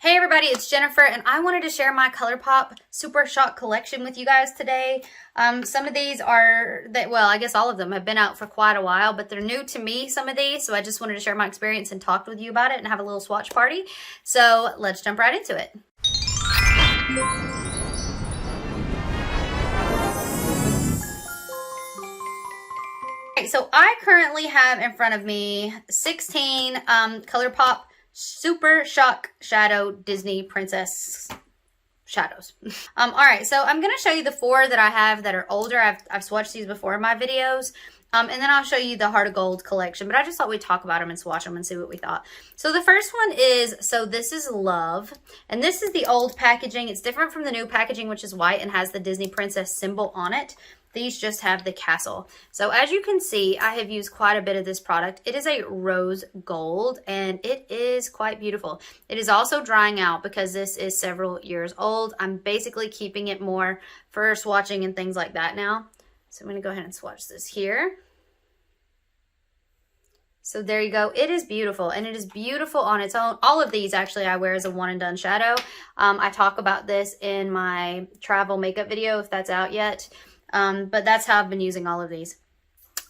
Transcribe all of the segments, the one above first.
Hey everybody, it's Jennifer, and I wanted to share my Colourpop Super Shock collection with you guys today. Some of these well, I guess all of them have been out for quite a while, but they're new to me, some of these, so I just wanted to share my experience and talk with you about it and have a little swatch party. So let's jump right into it. Okay, so I currently have in front of me 16 Colourpop Super Shock Shadow Disney Princess shadows. All right, so I'm gonna show you the 4 that I have that are older. I've swatched these before in my videos. And then I'll show you the Heart of Gold collection, but I just thought we'd talk about them and swatch them and see what we thought. So the first one is, so this is Love, and this is the old packaging. It's different from the new packaging, which is white and has the Disney Princess symbol on it. These just have the castle. So as you can see, I have used quite a bit of this product. It is a rose gold and it is quite beautiful. It is also drying out because this is several years old. I'm basically keeping it more for swatching and things like that now. So I'm gonna go ahead and swatch this here. So there you go. It is beautiful, and it is beautiful on its own. All of these actually I wear as a one and done shadow. I talk about this in my travel makeup video if that's out yet. But that's how I've been using all of these.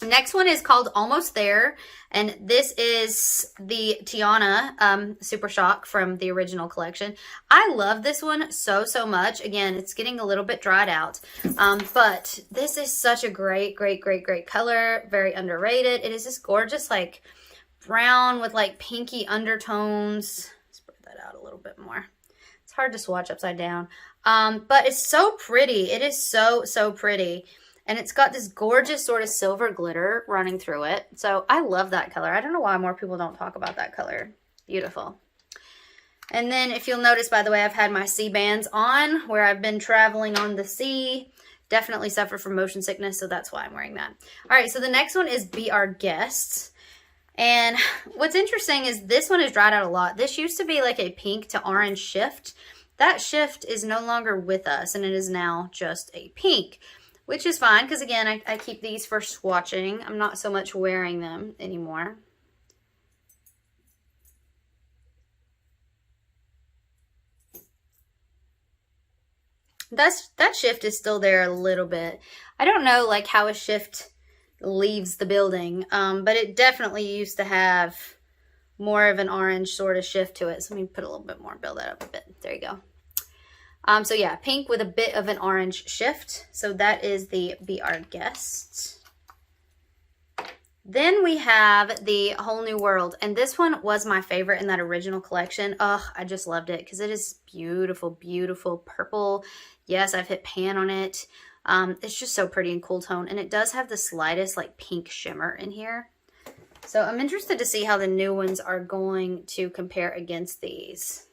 Next one is called Almost There, and this is the Tiana Super Shock from the original collection. I love this one so much. Again, it's getting a little bit dried out, but this is such a great color, very underrated. It is this gorgeous like brown with like pinky undertones. Spread that out a little bit more. It's hard to swatch upside down. But it's so pretty. It is so pretty. And it's got this gorgeous sort of silver glitter running through it. So I love that color. I don't know why more people don't talk about that color. Beautiful. And then if you'll notice, by the way, I've had my sea bands on where I've been traveling on the sea. Definitely suffer from motion sickness, so that's why I'm wearing that. All right, so the next one is Be Our Guest. And what's interesting is this one has dried out a lot. This used to be like a pink to orange shift. That shift is no longer with us, and it is now just a pink, which is fine because, again, I keep these for swatching. I'm not so much wearing them anymore. That shift is still there a little bit. I don't know like how a shift leaves the building, but it definitely used to have more of an orange sort of shift to it. So let me put a little bit more, build that up a bit. There you go. So yeah, pink with a bit of an orange shift. So that is the Be Our Guest. Then we have the Whole New World. And this one was my favorite in that original collection. Oh, I just loved it because it is beautiful purple. Yes, I've hit pan on it. It's just so pretty and cool tone. And it does have the slightest like pink shimmer in here. So I'm interested to see how the new ones are going to compare against these.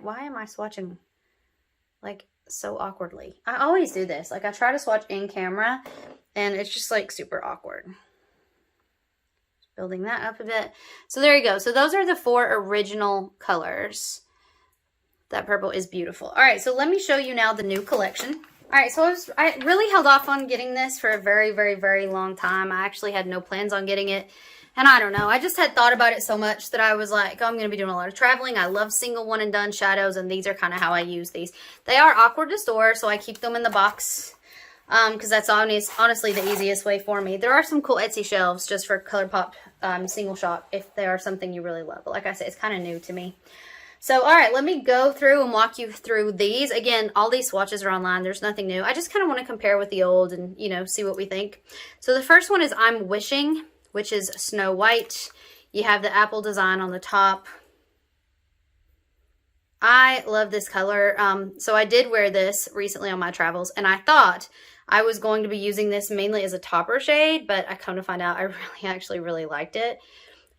Why am I swatching like so awkwardly? I always do this. Like I try to swatch in camera and it's just like super awkward. Building that up a bit. So there you go. So those are the 4 original colors. That purple is beautiful. All right, so let me show you now the new collection. All right, so I really held off on getting this for a very long time. I actually had no plans on getting it. And I don't know, I just had thought about it so much that I was like, oh, I'm going to be doing a lot of traveling. I love single one and done shadows, and these are kind of how I use these. They are awkward to store, so I keep them in the box because that's honestly the easiest way for me. There are some cool Etsy shelves just for Colourpop single shot if they are something you really love. But like I said, it's kind of new to me. So, all right, let me go through and walk you through these. Again, all these swatches are online. There's nothing new. I just kind of want to compare with the old and, you know, see what we think. So the first one is I'm Wishing, which is Snow White. You have the apple design on the top. I love this color. So I did wear this recently on my travels, and I thought I was going to be using this mainly as a topper shade, but I come to find out I actually really liked it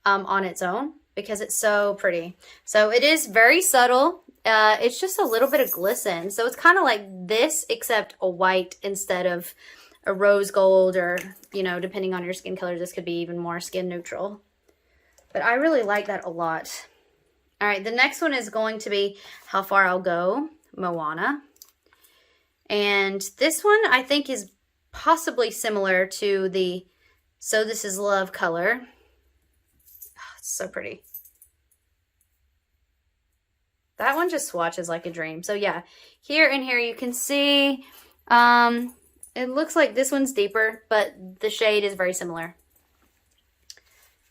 on its own because it's so pretty. So it is very subtle. It's just a little bit of glisten. So it's kind of like this, except a white instead of a rose gold, or, you know, depending on your skin color, this could be even more skin neutral. But I really like that a lot. All right, the next one is going to be How Far I'll Go, Moana. And this one I think is possibly similar to the So This Is Love color. Oh, it's so pretty. That one just swatches like a dream. So yeah, here and here you can see, it looks like this one's deeper, but the shade is very similar.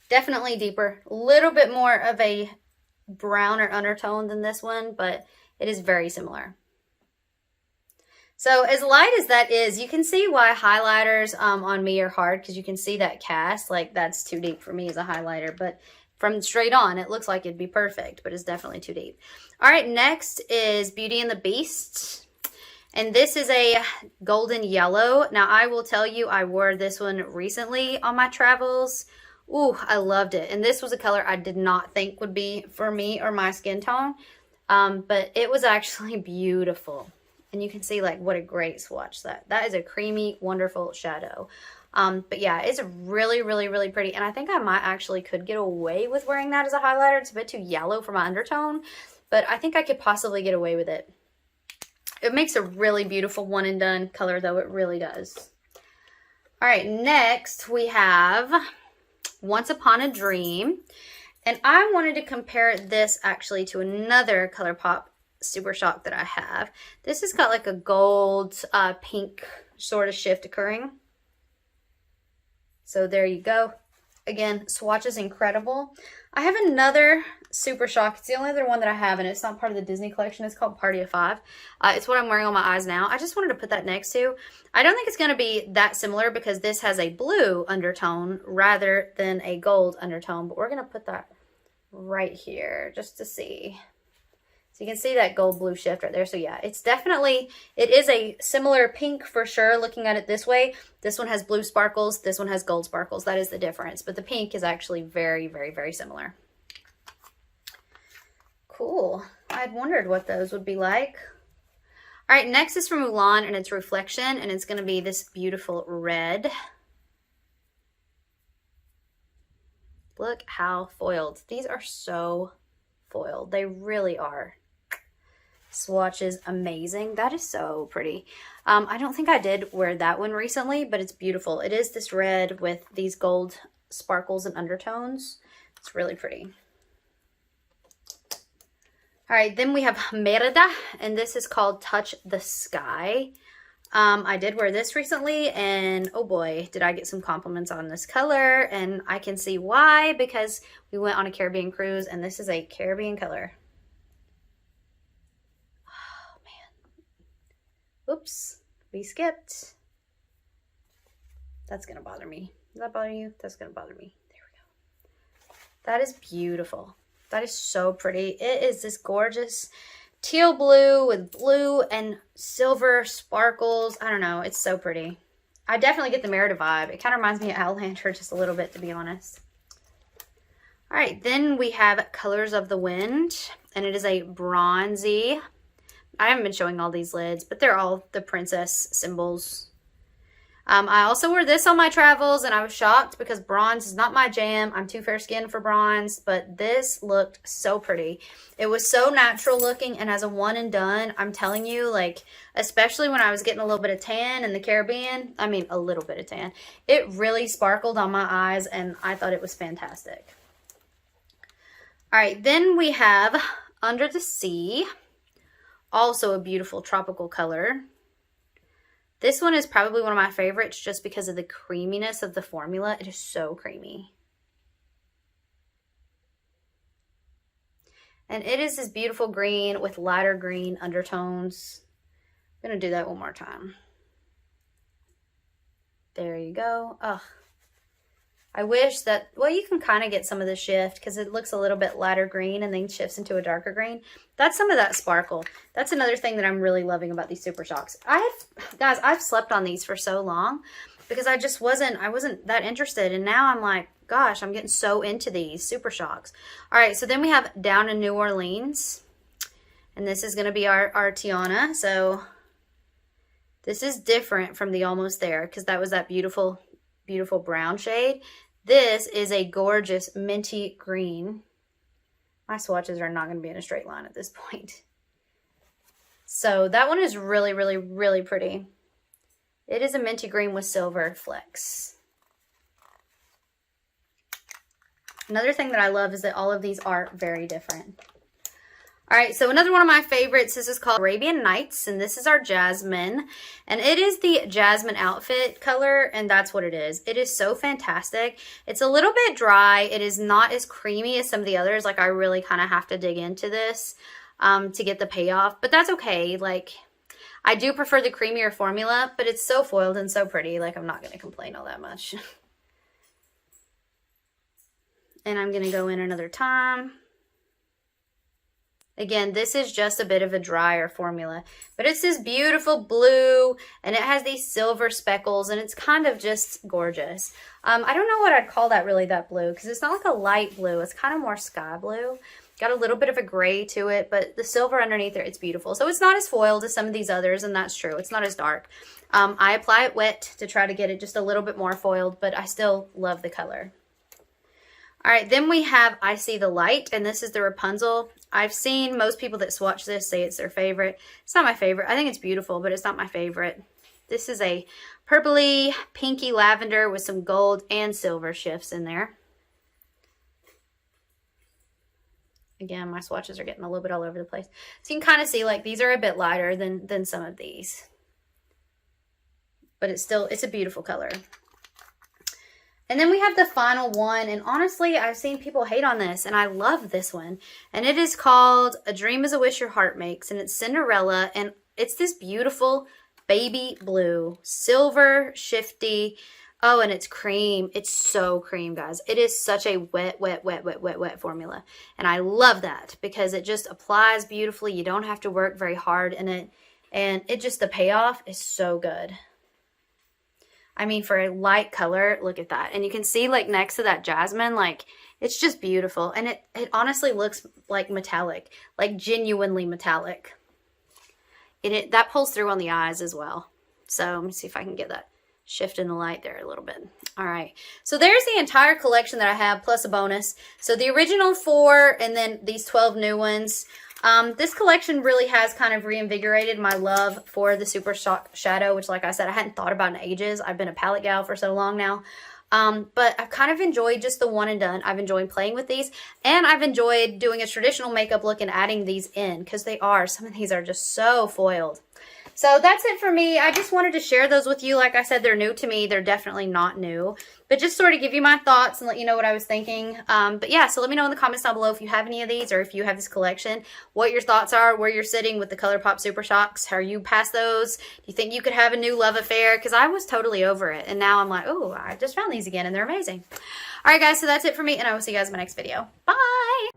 Definitely deeper. A little bit more of a browner undertone than this one, but it is very similar. So as light as that is, you can see why highlighters on me are hard, because you can see that cast. Like, that's too deep for me as a highlighter, but from straight on, it looks like it'd be perfect, but it's definitely too deep. All right, next is Beauty and the Beast. And this is a golden yellow. Now, I will tell you, I wore this one recently on my travels. Ooh, I loved it. And this was a color I did not think would be for me or my skin tone. But it was actually beautiful. And you can see like what a great swatch that is a creamy, wonderful shadow. But yeah, it's really, really, really pretty. And I think I might actually could get away with wearing that as a highlighter. It's a bit too yellow for my undertone, but I think I could possibly get away with it. It makes a really beautiful one and done color though. It really does. All right, next we have Once Upon a Dream. And I wanted to compare this actually to another Colourpop Super Shock that I have. This has got like a gold, pink sort of shift occurring. So there you go. Again, swatch is incredible. I have another Super Shock. It's the only other one that I have, and it's not part of the Disney collection. It's called Party of Five. It's what I'm wearing on my eyes now. I just wanted to put that next to. I don't think it's going to be that similar because this has a blue undertone rather than a gold undertone, but we're going to put that right here just to see. So you can see that gold blue shift right there. So yeah, it's definitely, it is a similar pink for sure looking at it this way. This one has blue sparkles. This one has gold sparkles. That is the difference. But the pink is actually very, very, very similar. Cool. I'd wondered what those would be like. All right, next is from Mulan, and it's Reflection, and it's going to be this beautiful red. Look how foiled. These are so foiled. They really are. Swatch is amazing. That is so pretty. I don't think I did wear that one recently, but it's beautiful. It is this red with these gold sparkles and undertones. It's really pretty. All right, then we have Merida, and this is called Touch the Sky. I did wear this recently, and oh boy, did I get some compliments on this color, and I can see why, because we went on a Caribbean cruise, and this is a Caribbean color. Oh, man. Oops, we skipped. That's going to bother me. Does that bother you? That's going to bother me. There we go. That is beautiful. That is so pretty. It is this gorgeous teal blue with blue and silver sparkles. I don't know. It's so pretty. I definitely get the Merida vibe. It kind of reminds me of Outlander just a little bit, to be honest. All right, then we have Colors of the Wind, and it is a bronzy. I haven't been showing all these lids, but they're all the princess symbols. I also wore this on my travels, and I was shocked because bronze is not my jam. I'm too fair skinned for bronze, but this looked so pretty. It was so natural looking, and as a one and done, I'm telling you, like, especially when I was getting a little bit of tan in the Caribbean, I mean, a little bit of tan, it really sparkled on my eyes, and I thought it was fantastic. All right, then we have Under the Sea, also a beautiful tropical color. This one is probably one of my favorites just because of the creaminess of the formula. It is so creamy. And it is this beautiful green with lighter green undertones. I'm going to do that one more time. There you go. Ugh. I wish that, well, you can kind of get some of the shift because it looks a little bit lighter green and then shifts into a darker green. That's some of that sparkle. That's another thing that I'm really loving about these Super Shocks. Guys, I've slept on these for so long because I wasn't that interested. And now I'm like, gosh, I'm getting so into these Super Shocks. All right, so then we have Down in New Orleans. And this is going to be our Tiana. So this is different from the Almost There because that was that beautiful, beautiful brown shade. This is a gorgeous minty green. My swatches are not going to be in a straight line at this point. So that one is really, really, really pretty. It is a minty green with silver flecks. Another thing that I love is that all of these are very different. All right, so another one of my favorites, this is called Arabian Nights, and this is our Jasmine. And it is the Jasmine outfit color, and that's what it is. It is so fantastic. It's a little bit dry. It is not as creamy as some of the others. Like, I really kind of have to dig into this to get the payoff, but that's okay. Like, I do prefer the creamier formula, but it's so foiled and so pretty. Like, I'm not going to complain all that much. And I'm going to go in another time. Again, this is just a bit of a drier formula, but it's this beautiful blue, and it has these silver speckles, and it's kind of just gorgeous. I don't know what I'd call that really, that blue, because it's not like a light blue. It's kind of more sky blue. Got a little bit of a gray to it, but the silver underneath there, it's beautiful. So it's not as foiled as some of these others, and that's true. It's not as dark. I apply it wet to try to get it just a little bit more foiled, but I still love the color. All right, then we have I See the Light, and this is the Rapunzel. I've seen most people that swatch this say it's their favorite. It's not my favorite. I think it's beautiful, but it's not my favorite. This is a purpley, pinky lavender with some gold and silver shifts in there. Again, my swatches are getting a little bit all over the place. So you can kind of see, like, these are a bit lighter than some of these. But it's a beautiful color. And then we have the final one, and honestly, I've seen people hate on this, and I love this one. And it is called A Dream is a Wish Your Heart Makes, and it's Cinderella, and it's this beautiful baby blue, silver, shifty. Oh, and it's cream. It's so cream, guys. It is such a wet formula, and I love that because it just applies beautifully. You don't have to work very hard in it, and the payoff is so good. I mean, for a light color, look at that. And you can see, like, next to that jasmine, like, it's just beautiful. And it honestly looks like metallic, like genuinely metallic. That pulls through on the eyes as well. So let me see if I can get that shift in the light there a little bit. All right. So there's the entire collection that I have, plus a bonus. So the original 4 and then these 12 new ones. This collection really has kind of reinvigorated my love for the Super Shock Shadow, which, like I said, I hadn't thought about in ages. I've been a palette gal for so long now. But I've kind of enjoyed just the one and done. I've enjoyed playing with these, and I've enjoyed doing a traditional makeup look and adding these in, because some of these are just so foiled. So that's it for me. I just wanted to share those with you. Like I said, they're new to me. They're definitely not new, but just sort of give you my thoughts and let you know what I was thinking. But yeah, so let me know in the comments down below if you have any of these, or if you have this collection, what your thoughts are, where you're sitting with the Colourpop Super Shocks. Are you past those? Do you think you could have a new love affair? Because I was totally over it, and now I'm like, oh, I just found these again, and they're amazing. All right, guys, so that's it for me, and I will see you guys in my next video. Bye!